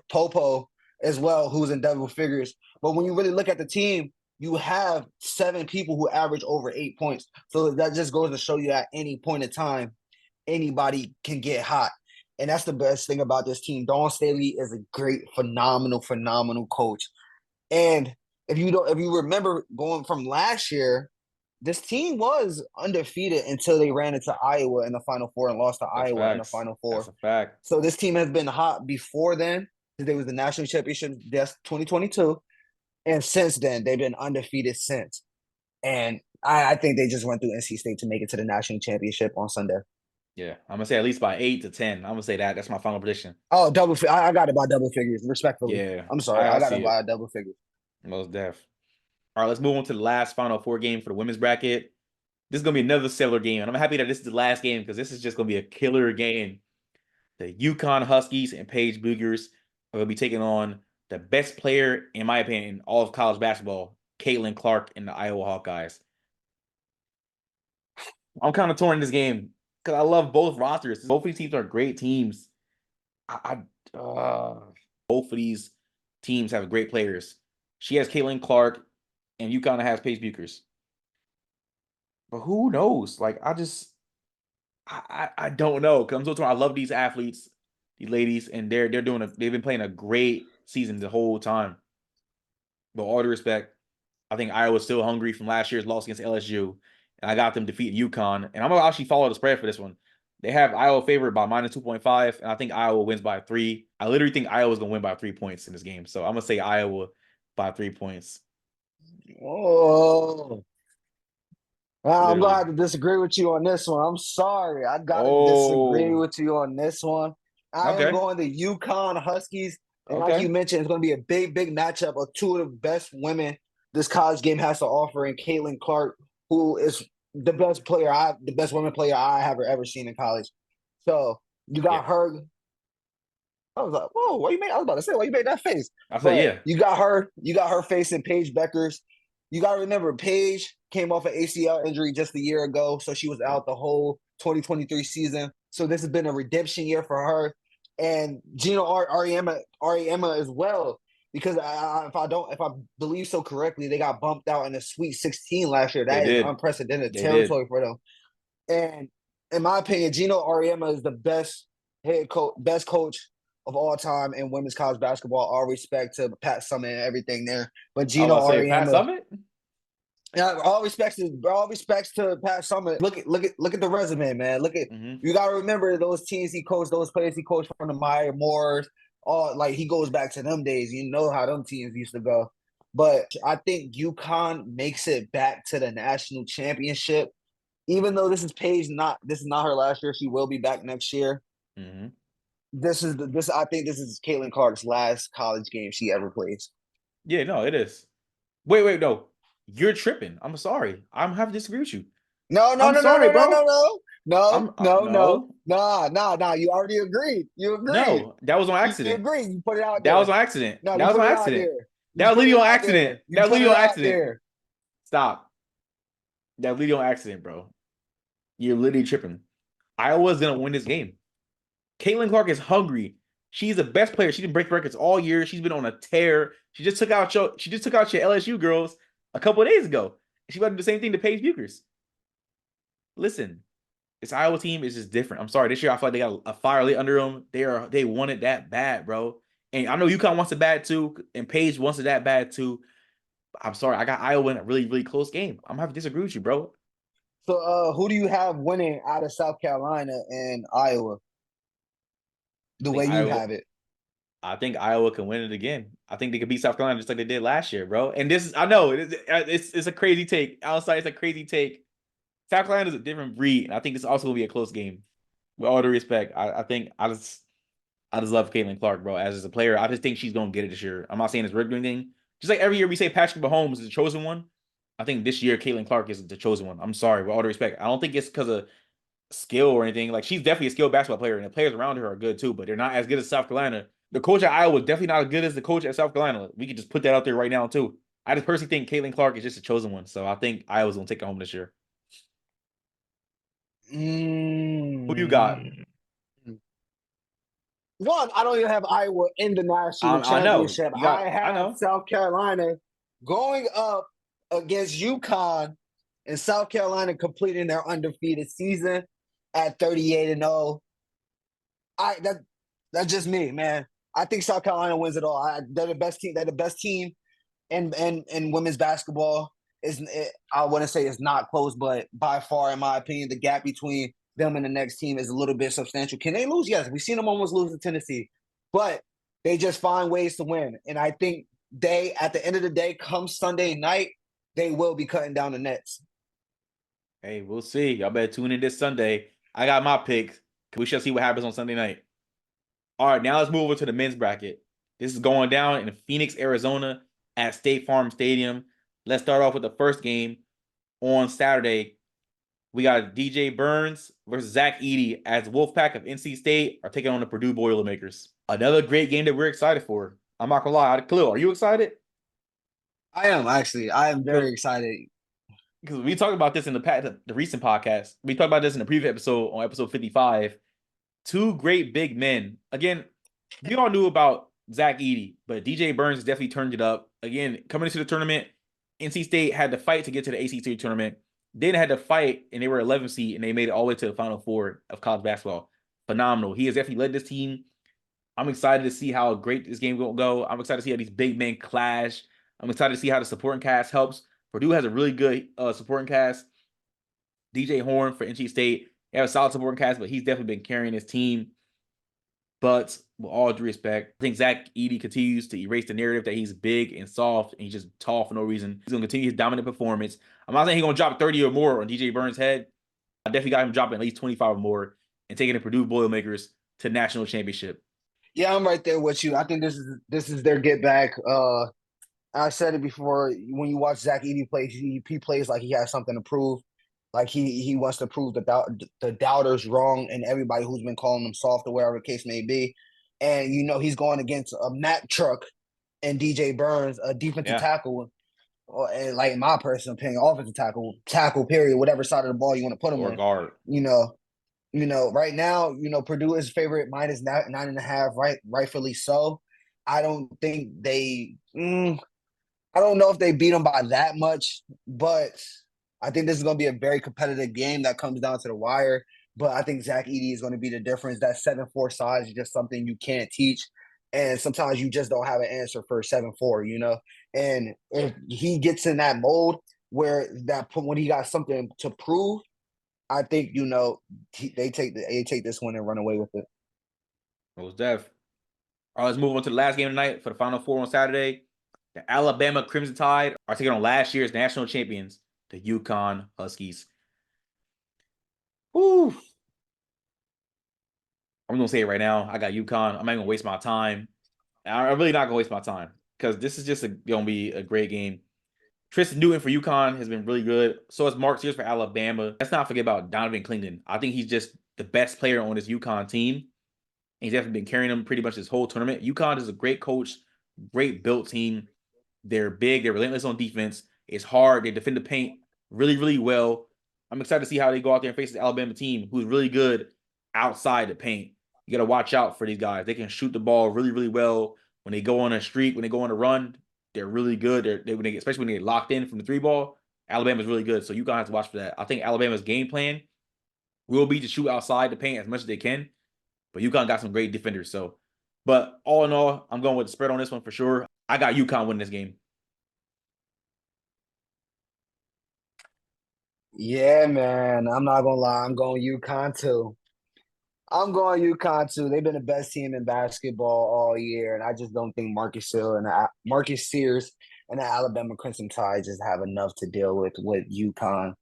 D: Popo as well, who's in double figures. But when you really look at the team, you have 7 people who average over 8 points. So that just goes to show you at any point in time, anybody can get hot. And that's the best thing about this team. Dawn Staley is a great, phenomenal coach. And if you remember going from last year, this team was undefeated until they ran into Iowa in the Final Four and lost to Iowa in the Final Four.
C: That's a fact.
D: So this team has been hot before then. There was the national championship, that's 2022. And since then, they've been undefeated since. And I think they just went through NC State to make it to the national championship on Sunday.
C: Yeah, I'm gonna say at least by 8 to 10. I'm gonna say that. That's my final prediction.
D: Oh, I got it by double figures, respectfully.
C: Yeah,
D: I'm sorry, I got it by double figures.
C: Most def. All right, let's move on to the last Final Four game for the women's bracket. This is gonna be another stellar game, and I'm happy that this is the last game because this is just gonna be a killer game. The UConn Huskies and Paige Bugers are gonna be taking on the best player, in my opinion, in all of college basketball, Caitlin Clark and the Iowa Hawkeyes. I'm kind of torn in this game because I love both rosters. Both of these teams are great teams. Both of these teams have great players. She has Caitlin Clark, and UConn has Paige Bugers. But who knows? Like, I don't know. Because I'm so torn. I love these athletes, these ladies, and they've been playing a great season the whole time. But all due respect, I think Iowa's still hungry from last year's loss against LSU. And I got them defeating UConn. And I'm going to actually follow the spread for this one. They have Iowa favored by minus 2.5. And I think Iowa wins by 3. I literally think Iowa's going to win by 3 points in this game. So I'm going to say Iowa by 3 points.
D: Oh. I'm going to have to disagree with you on this one. I'm sorry. I got to disagree with you on this one. I am going to UConn Huskies. And like you mentioned, it's going to be a big, big matchup of 2 of the best women this college game has to offer, and Caitlin Clark, who is the best women player I have ever seen in college. So you got her. I was like, whoa, I was about to say, why you made that face?
C: I said, yeah.
D: You got her facing Paige Beckers. You got to remember, Paige came off an ACL injury just a year ago, so she was out the whole 2023 season. So this has been a redemption year for her. And Gino Ariema as well, because if I believe so correctly, they got bumped out in the Sweet 16 last year. That is unprecedented territory for them. And in my opinion, Gino Ariema is the best coach of all time in women's college basketball. All respect to Pat Summitt and everything there, but Gino Ariema.
C: Pat Summitt?
D: Yeah, all respects to Pat Summitt. Look at the resume, man. You gotta remember those teams he coached, those players he coached from the Meyer Moores. He goes back to them days. You know how them teams used to go. But I think UConn makes it back to the national championship. Even though this is not her last year, she will be back next year.
C: Mm-hmm.
D: I think this is Caitlin Clark's last college game she ever plays.
C: Yeah, no, it is. Wait, no. You're tripping. I'm sorry. I'm having to disagree with you.
D: No, bro. Nah. You already agreed. You agreed.
C: No, that was on accident.
D: You agreed. You put it out there.
C: That was on accident.
D: No,
C: that was on accident. That was literally on accident. That was literally on accident. Stop. That was literally on accident, bro. You're literally tripping. Iowa's gonna win this game. Caitlin Clark is hungry. She's the best player. She didn't break records all year. She's been on a tear. She just took out your LSU girls a couple of days ago. She about to do the same thing to Paige Buchers. Listen, this Iowa team is just different. I'm sorry. This year I feel like they got a fire lit under them. They want it that bad, bro. And I know UConn wants it bad too, and Paige wants it that bad too. I'm sorry. I got Iowa in a really, really close game. I'm gonna have to disagree with you, bro.
D: So, who do you have winning out of South Carolina and Iowa?
C: I
D: The
C: think
D: way you
C: Iowa.
D: have it.
C: I think Iowa can win it again. I think they could beat South Carolina just like they did last year, bro. And this is, I know it's a crazy take. Outside, it's a crazy take. South Carolina is a different breed, and I think this also will be a close game. With all due respect, I think I just love Caitlin Clark, bro. As a player, I just think she's gonna get it this year. I'm not saying it's rigged or anything. Just like every year we say Patrick Mahomes is the chosen one. I think this year Caitlin Clark is the chosen one. I'm sorry, with all due respect. I don't think it's because of skill or anything. Like she's definitely a skilled basketball player, and the players around her are good too, but they're not as good as South Carolina. The coach at Iowa is definitely not as good as the coach at South Carolina. We could just put that out there right now too. I just personally think Caitlin Clark is just a chosen one, so I think Iowa's gonna take it home this year. Who you got?
D: Mm. One, I don't even have Iowa in the national
C: I know
D: championship.
C: you got.
D: I
C: I
D: have
C: know.
D: South Carolina going up against UConn, and South Carolina completing their undefeated season at 38-0. That's just me, man. I think South Carolina wins it all. They're the best team. They're the best team in women's basketball. I wouldn't say it's not close, but by far, in my opinion, the gap between them and the next team is a little bit substantial. Can they lose? Yes, we've seen them almost lose to Tennessee, but they just find ways to win. And I think they, at the end of the day, come Sunday night, they will be cutting down the nets.
C: Hey, we'll see. Y'all better tune in this Sunday. I got my picks. We shall see what happens on Sunday night. All right, now let's move over to the men's bracket. This is going down in Phoenix, Arizona at State Farm Stadium. Let's start off with the first game on Saturday. We got DJ Burns versus Zach Edey as Wolfpack of NC State are taking on the Purdue Boilermakers. Another great game that we're excited for. I'm not gonna lie. Khalil, are you excited?
D: I am actually. I am very excited.
C: Because we talked about this in the recent podcast. We talked about this in the previous episode on episode 55. Two great big men. Again, we all knew about Zach Edey, but DJ Burns definitely turned it up. Again, coming into the tournament, NC State had to fight to get to the ACC tournament. Then had to fight, and they were 11th seed, and they made it all the way to the Final Four of college basketball. Phenomenal. He has definitely led this team. I'm excited to see how great this game will go. I'm excited to see how these big men clash. I'm excited to see how the supporting cast helps. Purdue has a really good supporting cast. DJ Horn for NC State. They have a solid supporting cast, but he's definitely been carrying his team. But with all due respect, I think Zach Edey continues to erase the narrative that he's big and soft and he's just tall for no reason. He's going to continue his dominant performance. I'm not saying he's going to drop 30 or more on DJ Burns' head. I definitely got him dropping at least 25 or more and taking the Purdue Boilermakers to national championship.
D: Yeah, I'm right there with you. I think this is their get back. I said it before. When you watch Zach Edey play, he plays like he has something to prove. Like he wants to prove the doubters wrong and everybody who's been calling him soft or whatever the case may be. And he's going against a Mack Truck and DJ Burns, a defensive tackle, and like in my personal opinion, offensive tackle period, whatever side of the ball you want to put him
C: Or
D: in.
C: guard.
D: Right now, Purdue is favorite minus 9.5, rightfully so. I don't think I don't know if they beat them by that much, but I think this is going to be a very competitive game that comes down to the wire. But I think Zach Edey is going to be the difference. That 7'4" size is just something you can't teach. And sometimes you just don't have an answer for 7'4", And if he gets in that mold where when he got something to prove, I think, they take this one and run away with it.
C: Most def. All right, let's move on to the last game tonight for the Final Four on Saturday. The Alabama Crimson Tide are taking on last year's national champions, the UConn Huskies. Woo. I'm going to say it right now. I got UConn. I'm not going to waste my time. I'm really not going to waste my time because this is just going to be a great game. Tristan Newton for UConn has been really good. So is Mark Sears for Alabama. Let's not forget about Donovan Clinton. I think he's just the best player on this UConn team. He's definitely been carrying them pretty much this whole tournament. UConn is a great coach, great built team. They're big. They're relentless on defense. It's hard. They defend the paint really, really well. I'm excited to see how they go out there and face the Alabama team, who's really good outside the paint. you got to watch out for these guys. They can shoot the ball really, really well. When they go on a streak, when they go on a run, they're really good. Especially when they get locked in from the 3-ball, Alabama's really good. So UConn has to watch for that. I think Alabama's game plan will be to shoot outside the paint as much as they can. But UConn got some great defenders. But all in all, I'm going with the spread on this one for sure. I got UConn winning this game.
D: Yeah, man. I'm not gonna lie. I'm going UConn too. They've been the best team in basketball all year, and I just don't think Marcus Sears and the Alabama Crimson Tide just have enough to deal with UConn.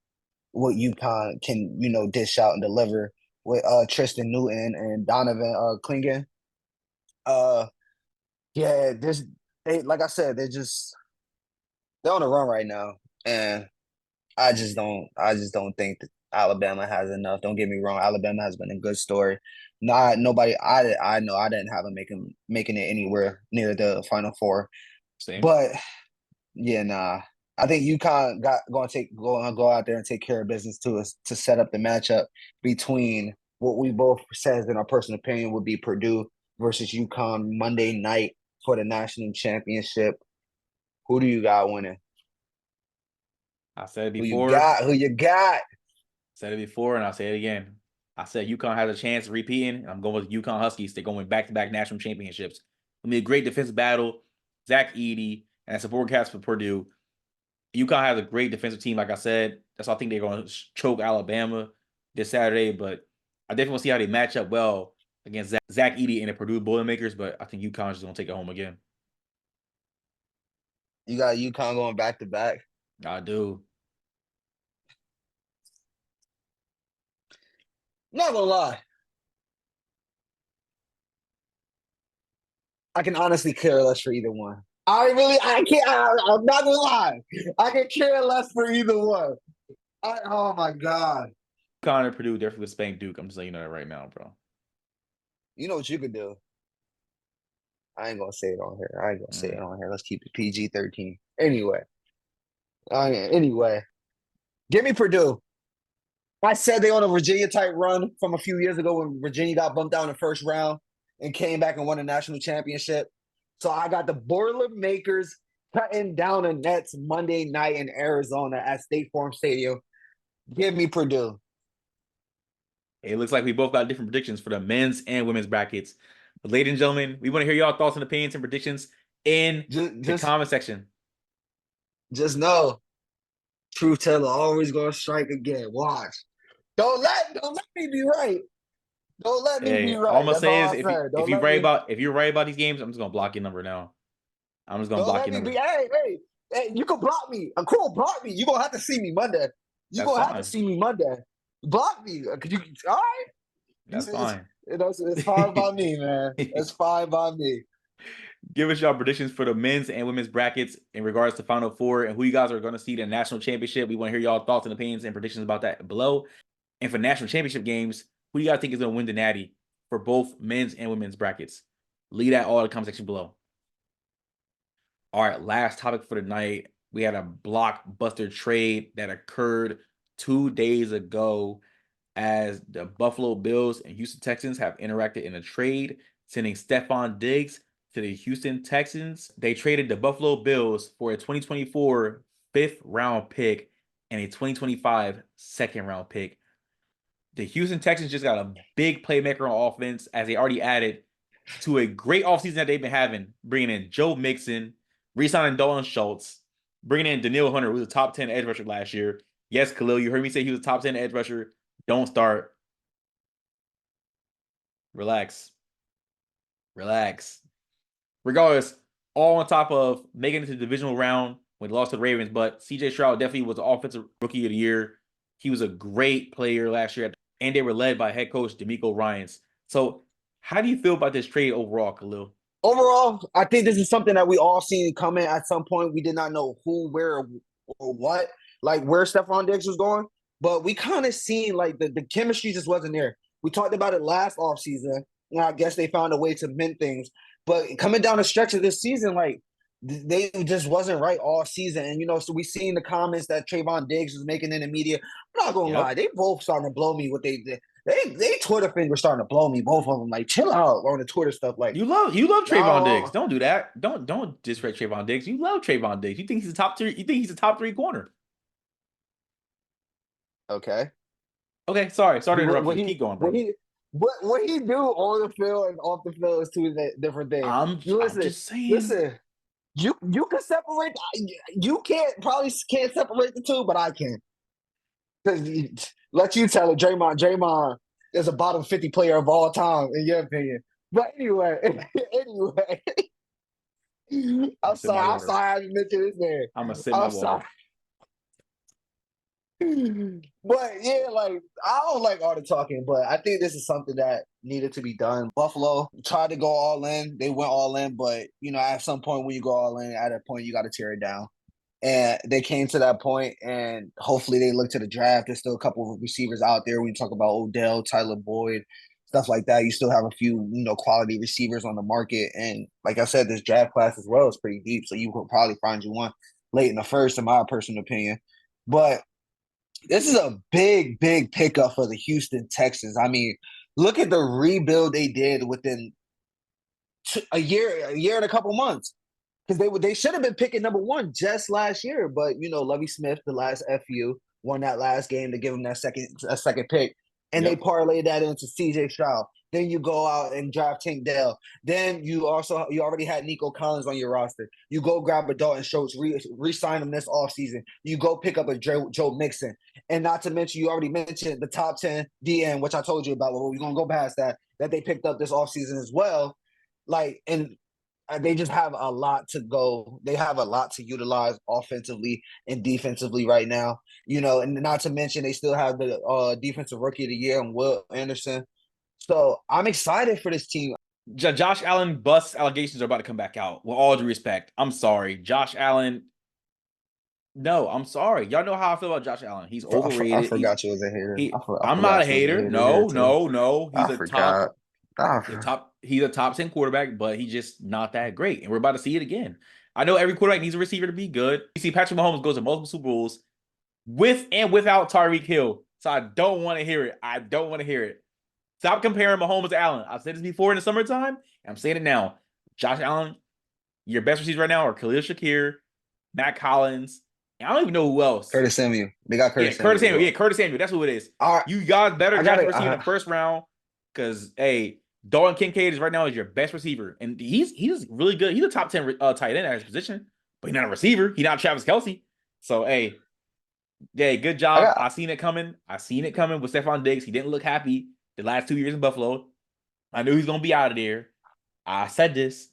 D: What UConn can, dish out and deliver with Tristan Newton and Donovan Clingan. Yeah, like I said, they're on the run right now, and I just don't think that Alabama has enough. Don't get me wrong, Alabama has been a good story. Nobody I know I didn't have them making it anywhere near the Final Four.
C: Same.
D: But yeah, nah. I think UConn going to go out there and take care of business to set up the matchup between what we both says in our personal opinion would be Purdue versus UConn Monday night for the national championship. Who do you got winning?
C: I said it
D: Who you
C: before.
D: got? Who you got?
C: Said it before, and I'll say it again. I said UConn has a chance of repeating, and I'm going with UConn Huskies. They're going back-to-back national championships. It'll be a great defensive battle. Zach Edey and support cast for Purdue. UConn has a great defensive team, like I said. That's why I think they're going to choke Alabama this Saturday. But I definitely want to see how they match up well against Zach Edey and the Purdue Boilermakers. But I think UConn is going to take it home again.
D: You got UConn going back-to-back?
C: I do.
D: Not gonna lie. I can honestly care less for either one. I'm not gonna lie. I can care less for either one. Oh my God.
C: UConn and Purdue definitely spank Duke. I'm just letting you know that right now, bro.
D: You know what you could do? I ain't gonna say it on here. Let's keep it PG-13. Anyway. Give me Purdue. I said they on a Virginia-type run from a few years ago when Virginia got bumped out in the first round and came back and won a national championship. So I got the Boilermakers cutting down the Nets Monday night in Arizona at State Farm Stadium. Give me Purdue.
C: It looks like we both got different predictions for the men's and women's brackets. But ladies and gentlemen, we want to hear y'all thoughts and opinions and predictions in the comment section.
D: Just know, Truth Teller always gonna strike again. Watch. Don't let me be right. Don't let me be right.
C: All I'm gonna say is if you're right about these games, I'm just gonna block your number now. I'm just gonna block your number.
D: Hey, you can block me. Cool, block me. You're gonna have to see me Monday. Have to see me Monday. Block me. Could you all right?
C: That's fine.
D: It's fine by me, man. It's fine by me.
C: Give us y'all predictions for the men's and women's brackets in regards to Final Four and who you guys are going to see the national championship. We want to hear y'all thoughts and opinions and predictions about that below. And for national championship games, who do you guys think is going to win the natty for both men's and women's brackets? Leave that all in the comment section below. All right, last topic for the night. We had a blockbuster trade that occurred 2 days ago as the Buffalo Bills and Houston Texans have interacted in a trade, sending Stefon Diggs to the Houston Texans. They traded the Buffalo Bills for a 2024 5th-round pick and a 2025 2nd-round pick. The Houston Texans just got a big playmaker on offense as they already added to a great offseason that they've been having, bringing in Joe Mixon, re-signing Dalton Schultz, bringing in Daniil Hunter, who was a top 10 edge rusher last year. Yes, Khalil, you heard me say he was a top 10 edge rusher. Don't start. Relax. Regardless, all on top of making it to the divisional round when they lost to the Ravens, but CJ Stroud definitely was the offensive rookie of the year. He was a great player last year, and they were led by head coach DeMeco Ryans. So how do you feel about this trade overall, Khalil?
D: Overall, I think this is something that we all seen coming at some point. We did not know who, where, or what, like where Stefon Diggs was going, but we kind of seen like the chemistry just wasn't there. We talked about it last offseason, and I guess they found a way to mend things. But coming down the stretch of this season, like they just wasn't right all season. And, so we seen the comments that Trayvon Diggs was making in the media. I'm not going to lie. They both starting to blow me what they did. they Twitter fingers starting to blow me. Both of them, like chill out on the Twitter stuff. Like
C: You love Trayvon Diggs.
D: no,
C: Don't do that. Don't disrespect Trayvon Diggs. You love Trayvon Diggs. You think he's a top 3. You think he's a top 3 corner.
D: okay.
C: Okay, sorry to interrupt
D: What
C: you.
D: he
C: Keep going, bro.
D: what he do on the field and off the field is two different things.
C: I'm
D: Listen,
C: just saying.
D: listen. You can separate. You can't separate the two, but I can. Because let you tell it, Draymond. Draymond is a bottom 50 player of all time, in your opinion. But anyway, I'm
C: Sip my
D: sorry. I'm
C: water.
D: sorry I had to mention his name.
C: I'm gonna sip my
D: I'm
C: water.
D: sorry. But yeah, like I don't like all the talking, but I think this is something that needed to be done. Buffalo tried to go all in. They went all in, but at some point when you go all in, at that point you got to tear it down. And they came to that point, and hopefully they look to the draft. There's still a couple of receivers out there. When you talk about Odell, Tyler Boyd, stuff like that, you still have a few, quality receivers on the market. And like I said, this draft class as well is pretty deep. So you could probably find you one late in the first, in my personal opinion. But this is a big, big pickup for the Houston Texans. I mean, look at the rebuild they did within a year and a couple months. Because they should have been picking number one just last year, but Lovie Smith, the last FU, won that last game to give him that second pick, and they parlayed that into C.J. Stroud. Then you go out and draft Tank Dell. Then you already had Nico Collins on your roster. You go grab a Dalton Schultz, re-sign him this offseason. You go pick up a Joe Mixon, and not to mention you already mentioned the top 10 DN, which I told you about. Well, we're gonna go past that they picked up this offseason as well. They just have a lot to go. They have a lot to utilize offensively and defensively right now. And not to mention they still have the defensive rookie of the year and Will Anderson. So I'm excited for this team.
C: Josh Allen bust allegations are about to come back out. With all due respect, I'm sorry, Josh Allen. No, I'm sorry. Y'all know how I feel about Josh Allen. He's overrated.
D: I forgot you was a hater.
C: I'm not a hater. No. He's
D: I forgot.
C: He's a top 10 quarterback, but he's just not that great. And we're about to see it again. I know every quarterback needs a receiver to be good. You see, Patrick Mahomes goes to multiple Super Bowls with and without Tyreek Hill. So I don't want to hear it. Stop comparing Mahomes to Allen. I've said this before in the summertime, and I'm saying it now. Josh Allen, your best receivers right now are Khalil Shakir, Matt Collins, and I don't even know who else.
D: Curtis Samuel. They got Curtis Samuel.
C: Curtis Samuel. Yeah, Curtis Samuel. That's who it is.
D: All right.
C: You got better draft receiver in the first round because, hey, Dalton Kincaid is right now your best receiver, and he's really good. He's a top 10 tight end at his position, but he's not a receiver. He's not Travis Kelce. So, hey, good job. I seen it coming. with Stefon Diggs. He didn't look happy the last 2 years in Buffalo. I knew he's going to be out of there. I said this,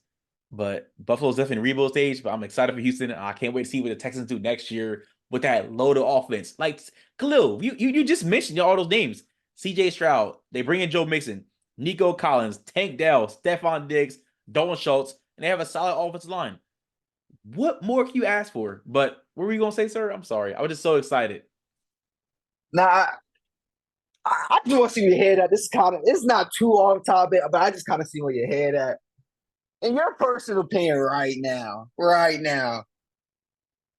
C: but Buffalo's definitely in rebuild stage, but I'm excited for Houston. I can't wait to see what the Texans do next year with that loaded offense. Like, Khalil, you just mentioned all those names. C.J. Stroud. They bring in Joe Mixon, Nico Collins, Tank Dell, Stefon Diggs, Dalton Schultz, and they have a solid offensive line. What more can you ask for? But what were you going to say, sir? I'm sorry. I was just so excited.
D: Nah, I just want to see where your head at. It's not too on topic, but I just kind of see where your head at. In your personal opinion right now,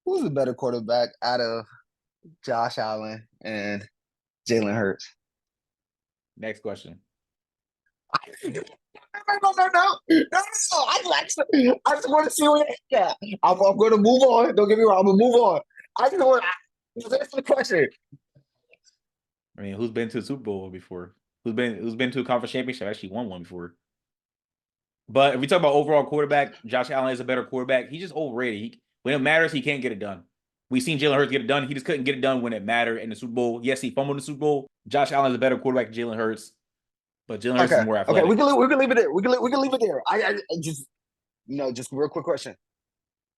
D: who's the better quarterback out of Josh Allen and Jalen Hurts?
C: Next question.
D: No. I just want to see where you're at. I'm going to move on. Don't get me wrong. I'm going to move on. I just want to answer the question.
C: I mean, who's been to the Super Bowl before? Who's been to a conference championship? Actually won one before. But if we talk about overall quarterback, Josh Allen is a better quarterback. He's just overrated. When it matters, he can't get it done. We've seen Jalen Hurts get it done. He just couldn't get it done when it mattered in the Super Bowl. Yes, he fumbled in the Super Bowl. Josh Allen is a better quarterback than Jalen Hurts. But Jalen Hurts is more athletic.
D: Okay, we can leave it there. We can leave it there. I just just a real quick question.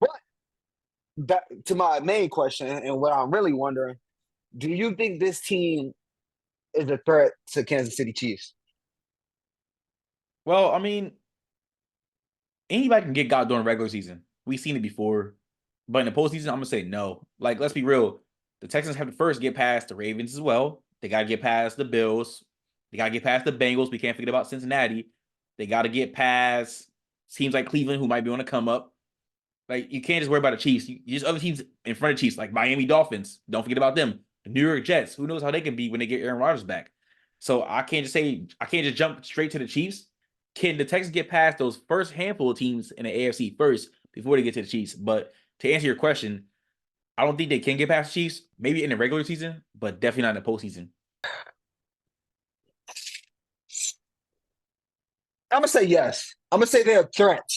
D: But back to my main question and what I'm really wondering, do you think this team is a threat to Kansas City Chiefs?
C: Well, I mean, anybody can get got during regular season. We've seen it before. But in the postseason, I'm going to say no. Like, let's be real. The Texans have to first get past the Ravens as well. They got to get past the Bills. They got to get past the Bengals. We can't forget about Cincinnati. They got to get past teams like Cleveland, who might be on the come up. Like, you can't just worry about the Chiefs. You just other teams in front of Chiefs, like Miami Dolphins. Don't forget about them. The New York Jets. Who knows how they can be when they get Aaron Rodgers back. So I can't just jump straight to the Chiefs. Can the Texans get past those first handful of teams in the AFC first before they get to the Chiefs? But to answer your question, I don't think they can get past the Chiefs. Maybe in the regular season, but definitely not in the postseason.
D: I'm gonna say yes. I'm gonna say they're a threat.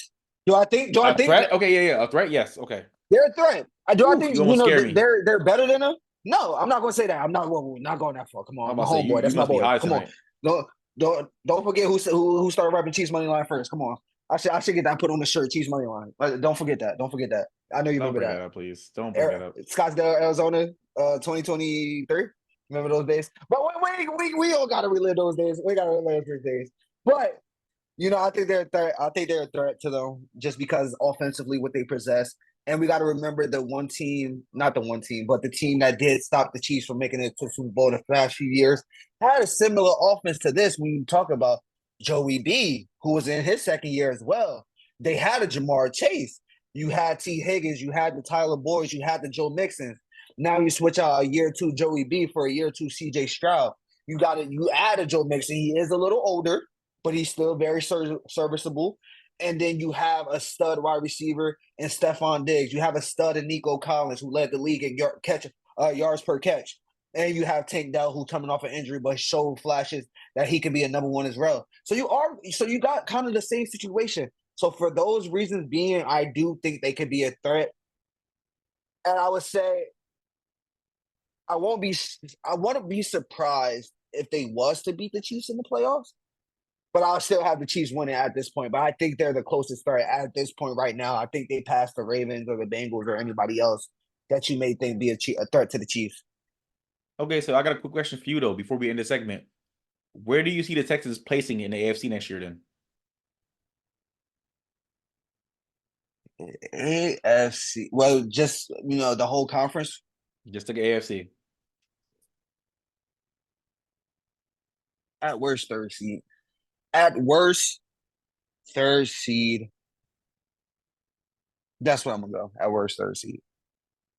D: Do I think?
C: A threat? Okay, yeah, a threat. Yes, okay.
D: They're a threat? Do I
C: Ooh,
D: think
C: you almost scare me.
D: they're better than them? No, I'm not gonna say that. I'm not going that far. Come
C: I'm
D: on,
C: about
D: my
C: to say
D: homeboy.
C: you
D: That's my
C: must be
D: boy.
C: high
D: Come on.
C: tonight.
D: Don't forget who started rapping Chiefs money line first. Come on. I should get that put on the shirt. Chiefs money line. Don't forget that. Don't forget that. I know you
C: Don't
D: remember
C: bring
D: that.
C: that up, please. Don't bring that up.
D: Scottsdale, Arizona, 2023. Remember those days? But we all gotta relive those days. We gotta relive those days. But I think they're a threat. I think they're a threat to them just because offensively what they possess. And we got to remember the one team, not the one team, but the team that did stop the Chiefs from making it to Super Bowl the past few years had a similar offense to this when you talk about Joey B, who was in his second year as well. They had a Jamar Chase. You had T. Higgins. You had the Tyler Boyds. You had the Joe Mixons. Now you switch out a year two Joey B for a year two CJ Stroud. You add a Joe Mixon. He is a little older, but he's still very serviceable. And then you have a stud wide receiver in Stefon Diggs. You have a stud in Nico Collins, who led the league in yards per catch. And you have Tank Dell, who's coming off an injury, but showed flashes that he can be a number one as well. So you got kind of the same situation. So for those reasons being, I do think they could be a threat. And I would say I want to be surprised if they was to beat the Chiefs in the playoffs. But I'll still have the Chiefs winning at this point. But I think they're the closest threat at this point right now. I think they passed the Ravens or the Bengals or anybody else that you may think be a threat to the Chiefs.
C: Okay, so I got a quick question for you, though, before we end the segment. Where do you see the Texans placing in the AFC next year, then?
D: AFC. Well, just, the whole conference.
C: Just like AFC.
D: At worst, third seed. At worst, third seed. That's what I'm going to go. At worst, third seed.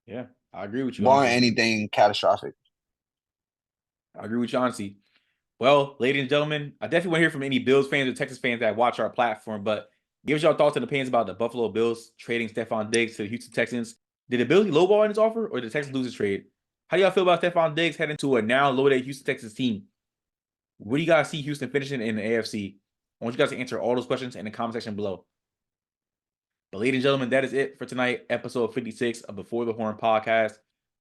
C: Yeah, I agree with you.
D: Barring anything catastrophic.
C: I agree with you, honestly. Well, ladies and gentlemen, I definitely want to hear from any Bills fans or Texas fans that watch our platform, but give us your thoughts and opinions about the Buffalo Bills trading Stefon Diggs to the Houston Texans. Did the Bills lowball in his offer, or did the Texans lose his trade? How do y'all feel about Stefon Diggs heading to a now loaded Houston Texans team? Where do you guys see Houston finishing in the AFC? I want you guys to answer all those questions in the comment section below. But ladies and gentlemen, that is it for tonight, episode 56 of Before the Horn podcast.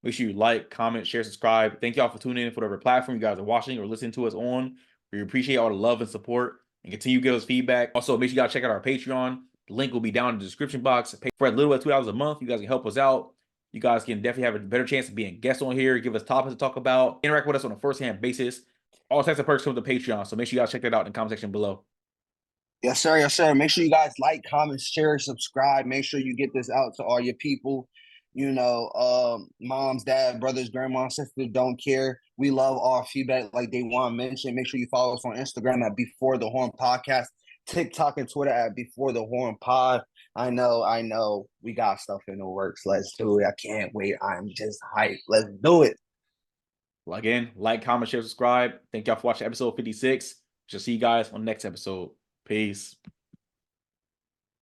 C: Make sure you like, comment, share, subscribe. Thank y'all for tuning in for whatever platform you guys are watching or listening to us on. We appreciate all the love and support and continue to give us feedback. Also, make sure you guys check out our Patreon. The link will be down in the description box. Pay for as little as $2 a month. You guys can help us out. You guys can definitely have a better chance of being guests on here, give us topics to talk about, interact with us on a first-hand basis. All types of perks come with the Patreon, so make sure you guys check that out in the comment section below.
D: Yes, sir. Yes, sir. Make sure you guys like, comment, share, subscribe. Make sure you get this out to all your people. Moms, dad, brothers, grandma, sisters, don't care. We love all feedback like they want to mention. Make sure you follow us on Instagram at Before the Horn Podcast, TikTok and Twitter at Before the Horn Pod. I know. We got stuff in the works. Let's do it. I can't wait. I'm just hyped. Let's do it.
C: Well, again, like, comment, share, subscribe. Thank y'all for watching episode 56. We'll see you guys on the next episode. Peace.